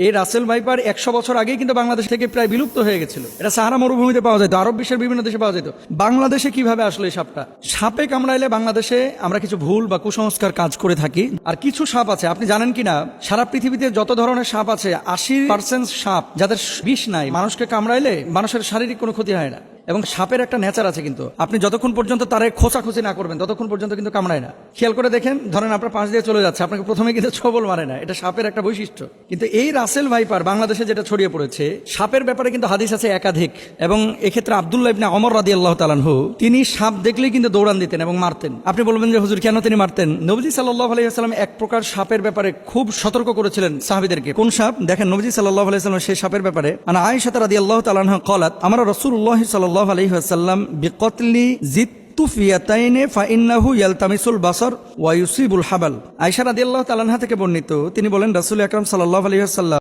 এই Russell viper 100 বছর আগেই কিন্তু বাংলাদেশ থেকে প্রায় বিলুপ্ত হয়ে গেছিল। এটা সাহারা মরুভূমিতে পাওয়া যেত, আরব বিশ্বের বিভিন্ন দেশে পাওয়া যেত। বাংলাদেশে কিভাবে আসলো এই সাপটা? সাপে কামড়াইলে বাংলাদেশে আমরা কিছু ভুল বা কুসংস্কার কাজ করে থাকি। আর কিছু সাপ আছে, আপনি জানেন কিনা, সারা পৃথিবীতে যত ধরনের সাপ আছে 80% সাপ যাদের বিষ নাই, মানুষকে কামড়াইলে মানুষের শারীরিক কোনো ক্ষতি হয় না। এবং সাপের একটা নেচার আছে, কিন্তু আপনি যতক্ষণ পর্যন্ত তারে খোঁচাখুচি না করবেন ততক্ষণ পর্যন্ত কিন্তু কামড়ায় না। খেয়াল করে দেখেন, ধরেন আপনার পাশ দিয়ে চলে যাচ্ছে, আপনাকে প্রথমে কিন্তু ছবল মারে না, এটা সাপের একটা বৈশিষ্ট্য। কিন্তু এই রাসেল ভাইপার বাংলাদেশে যেটা ছড়িয়ে পড়েছে, সাপের ব্যাপারে কিন্তু হাদিস আছে একাধিক। এবং এক্ষেত্রে আব্দুল্লাহ ইবনে ওমর রাদিয়াল্লাহু তাআলা আনহু, তিনি সাপ দেখলেই কিন্তু দৌড়ান দিতেন এবং মারতেন। আপনি বলবেন যে হুজুর কেন তিনি মারতেন? নবীজি সাল্লাল্লাহু আলাইহি ওয়াসাল্লাম এক প্রকার সাপের ব্যাপারে খুব সতর্ক করেছিলেন সাহাবীদেরকে। কোন সাপ? দেখেন, নবীজি সাল্লাল্লাহু আলাইহি ওয়াসাল্লাম সেই সাপের ব্যাপারে, আনা আয়েশা রাদিয়াল্লাহু তাআলা আনহা قالت আমরা রাসূলুল্লাহ সাল্লাল্লাহু আলাইহি ওয়াসাল্লাম বিকতলি জিত্তুফিয়াতাইনে ফাইন্নাহু ইয়ালতামিসুল বাসার ওয়া ইউসিবুল হাবাল। আয়েশা রাদিয়াল্লাহু তাআলা আনহা থেকে বর্ণিত, তিনি বলেন রাসূল আকরাম সাল্লাল্লাহু আলাইহি ওয়াসাল্লাম